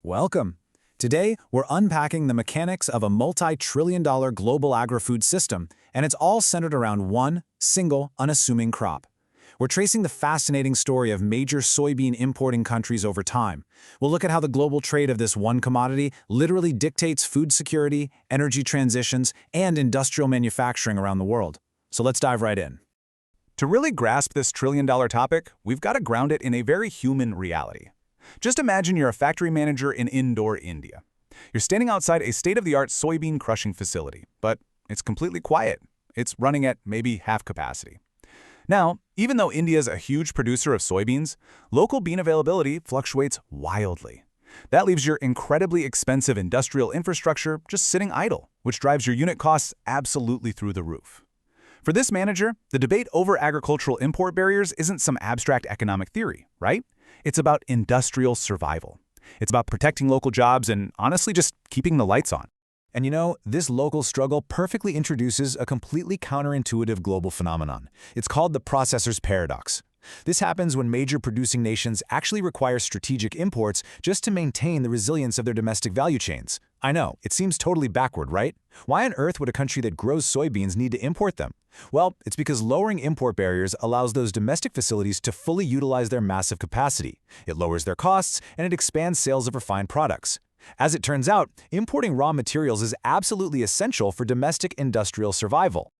Welcome. Today, we're unpacking the mechanics of a multi-trillion-dollar global agri-food system, and it's all centered around one single, unassuming crop. We're tracing the fascinating story of major soybean importing countries over time. We'll look at how the global trade of this one commodity literally dictates food security, energy transitions, and industrial manufacturing around the world. So let's dive right in. To really grasp this trillion-dollar topic, we've got to ground it in a very human reality. Just imagine you're a factory manager in indoor India. You're standing outside a state-of-the-art soybean crushing facility, but it's completely quiet. It's running at maybe half capacity. Now, even though India's a huge producer of soybeans, local bean availability fluctuates wildly. That leaves your incredibly expensive industrial infrastructure just sitting idle, which drives your unit costs absolutely through the roof. For this manager, the debate over agricultural import barriers isn't some abstract economic theory, right? It's about industrial survival. It's about protecting local jobs and, honestly, just keeping the lights on. And you know, this local struggle perfectly introduces a completely counterintuitive global phenomenon. It's called the processor's paradox. This happens when major producing nations actually require strategic imports just to maintain the resilience of their domestic value chains. I know, it seems totally backward, right? Why on earth would a country that grows soybeans need to import them? Well, it's because lowering import barriers allows those domestic facilities to fully utilize their massive capacity. It lowers their costs, and it expands sales of refined products. As it turns out, importing raw materials is absolutely essential for domestic industrial survival.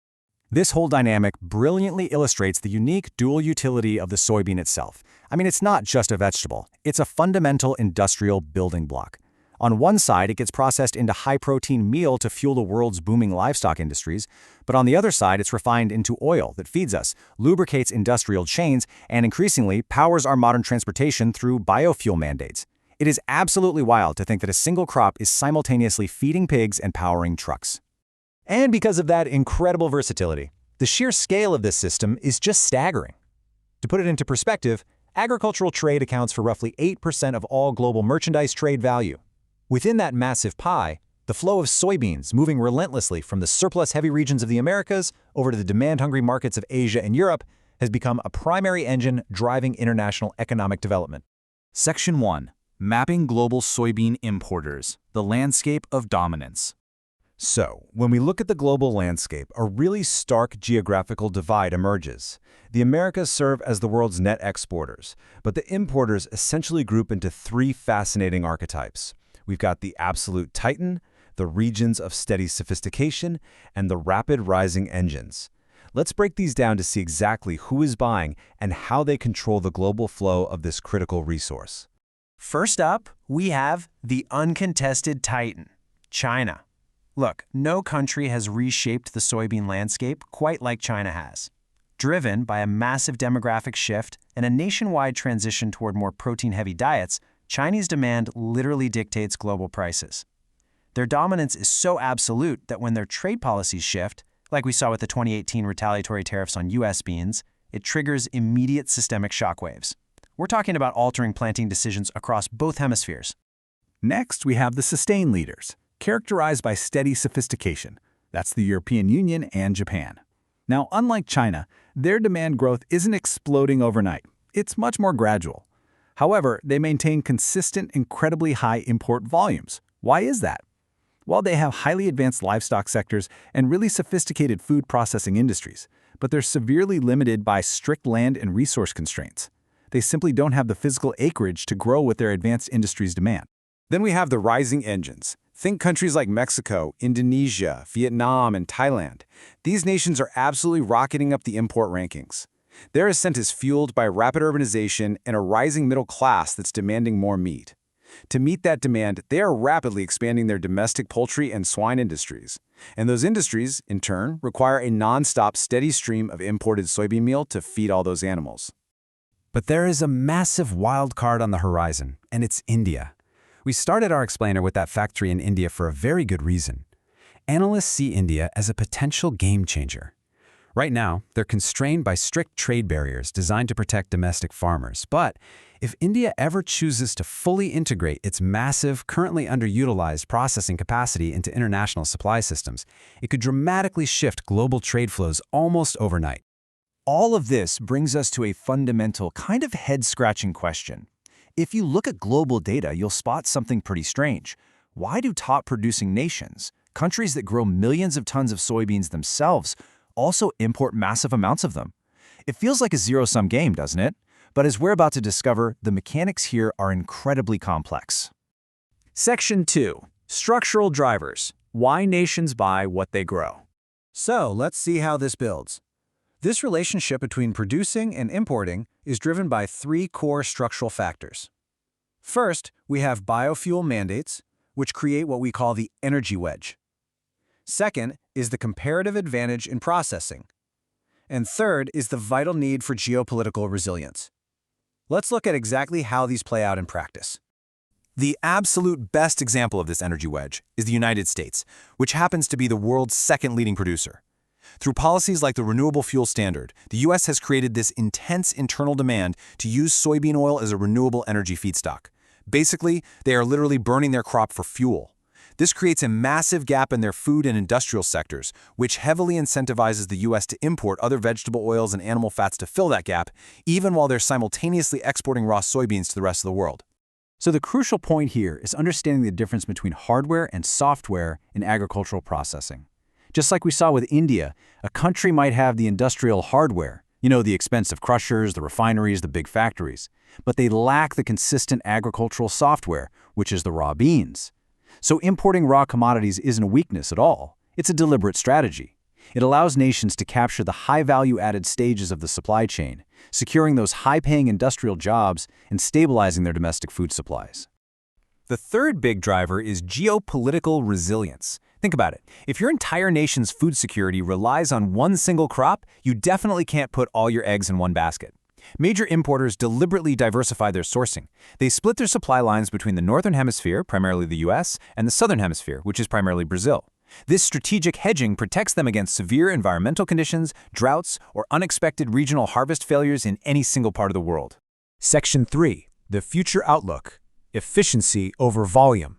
This whole dynamic brilliantly illustrates the unique dual utility of the soybean itself. I mean, it's not just a vegetable. It's a fundamental industrial building block. On one side, it gets processed into high-protein meal to fuel the world's booming livestock industries, but on the other side, it's refined into oil that feeds us, lubricates industrial chains, and increasingly powers our modern transportation through biofuel mandates. It is absolutely wild to think that a single crop is simultaneously feeding pigs and powering trucks. And because of that incredible versatility, the sheer scale of this system is just staggering. To put it into perspective, agricultural trade accounts for roughly 8% of all global merchandise trade value. Within that massive pie, the flow of soybeans moving relentlessly from the surplus-heavy regions of the Americas over to the demand-hungry markets of Asia and Europe has become a primary engine driving international economic development. Section 1. Mapping global soybean importers, the landscape of dominance. So, when we look at the global landscape, a really stark geographical divide emerges. The Americas serve as the world's net exporters, but the importers essentially group into three fascinating archetypes. We've got the absolute titan, the regions of steady sophistication, and the rapid rising engines. Let's break these down to see exactly who is buying and how they control the global flow of this critical resource. First up, we have the uncontested titan, China. Look, no country has reshaped the soybean landscape quite like China has. Driven by a massive demographic shift and a nationwide transition toward more protein-heavy diets, Chinese demand literally dictates global prices. Their dominance is so absolute that when their trade policies shift, like we saw with the 2018 retaliatory tariffs on U.S. beans, it triggers immediate systemic shockwaves. We're talking about altering planting decisions across both hemispheres. Next, we have the sustained leaders, characterized by steady sophistication. That's the European Union and Japan. Now, unlike China, their demand growth isn't exploding overnight. It's much more gradual. However, they maintain consistent, incredibly high import volumes. Why is that? Well, they have highly advanced livestock sectors and really sophisticated food processing industries, but they're severely limited by strict land and resource constraints. They simply don't have the physical acreage to grow with their advanced industries' demand. Then we have the rising engines. Think countries like Mexico, Indonesia, Vietnam, and Thailand. These nations are absolutely rocketing up the import rankings. Their ascent is fueled by rapid urbanization and a rising middle class that's demanding more meat. To meet that demand, they are rapidly expanding their domestic poultry and swine industries. And those industries, in turn, require a non-stop steady stream of imported soybean meal to feed all those animals. But there is a massive wild card on the horizon, and it's India. We started our explainer with that factory in India for a very good reason. Analysts see India as a potential game changer. Right now, they're constrained by strict trade barriers designed to protect domestic farmers. But if India ever chooses to fully integrate its massive, currently underutilized processing capacity into international supply systems, it could dramatically shift global trade flows almost overnight. All of this brings us to a fundamental, kind of head-scratching question. If you look at global data, you'll spot something pretty strange. Why do top-producing nations, countries that grow millions of tons of soybeans themselves, also import massive amounts of them? It feels like a zero-sum game, doesn't it? But as we're about to discover, the mechanics here are incredibly complex. Section 2. Structural drivers. Why nations buy what they grow. So let's see how this builds. This relationship between producing and importing is driven by three core structural factors. First, we have biofuel mandates, which create what we call the energy wedge. Second is the comparative advantage in processing. And third is the vital need for geopolitical resilience. Let's look at exactly how these play out in practice. The absolute best example of this energy wedge is the United States, which happens to be the world's second leading producer. Through policies like the Renewable Fuel Standard, the U.S. has created this intense internal demand to use soybean oil as a renewable energy feedstock. Basically, they are literally burning their crop for fuel. This creates a massive gap in their food and industrial sectors, which heavily incentivizes the U.S. to import other vegetable oils and animal fats to fill that gap, even while they're simultaneously exporting raw soybeans to the rest of the world. So the crucial point here is understanding the difference between hardware and software in agricultural processing. Just like we saw with India, a country might have the industrial hardware, the expensive crushers, the refineries, the big factories, but they lack the consistent agricultural software, which is the raw beans. So importing raw commodities isn't a weakness at all. It's a deliberate strategy. It allows nations to capture the high-value-added stages of the supply chain, securing those high-paying industrial jobs and stabilizing their domestic food supplies. The third big driver is geopolitical resilience. Think about it. If your entire nation's food security relies on one single crop, you definitely can't put all your eggs in one basket. Major importers deliberately diversify their sourcing. They split their supply lines between the Northern Hemisphere, primarily the US, and the Southern Hemisphere, which is primarily Brazil. This strategic hedging protects them against severe environmental conditions, droughts, or unexpected regional harvest failures in any single part of the world. Section 3. The future outlook. Efficiency over volume.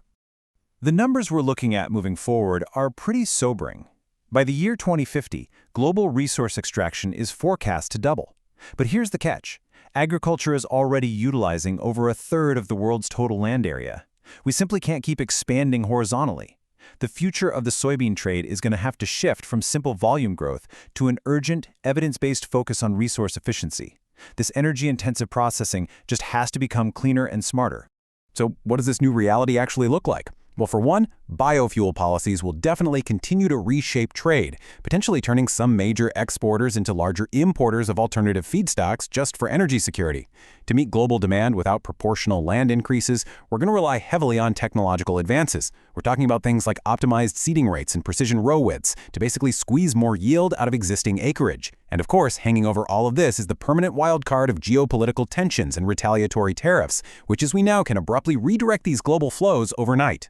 The numbers we're looking at moving forward are pretty sobering. By the year 2050, global resource extraction is forecast to double. But here's the catch. Agriculture is already utilizing over a third of the world's total land area. We simply can't keep expanding horizontally. The future of the soybean trade is going to have to shift from simple volume growth to an urgent, evidence-based focus on resource efficiency. This energy-intensive processing just has to become cleaner and smarter. So what does this new reality actually look like? Well, for one, biofuel policies will definitely continue to reshape trade, potentially turning some major exporters into larger importers of alternative feedstocks just for energy security. To meet global demand without proportional land increases, we're going to rely heavily on technological advances. We're talking about things like optimized seeding rates and precision row widths to basically squeeze more yield out of existing acreage. And of course, hanging over all of this is the permanent wildcard of geopolitical tensions and retaliatory tariffs, which as we now can abruptly redirect these global flows overnight.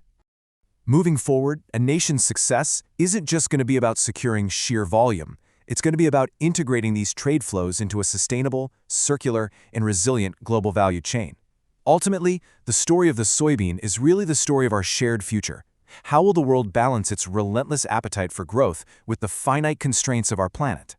Moving forward, a nation's success isn't just going to be about securing sheer volume. It's going to be about integrating these trade flows into a sustainable, circular, and resilient global value chain. Ultimately, the story of the soybean is really the story of our shared future. How will the world balance its relentless appetite for growth with the finite constraints of our planet?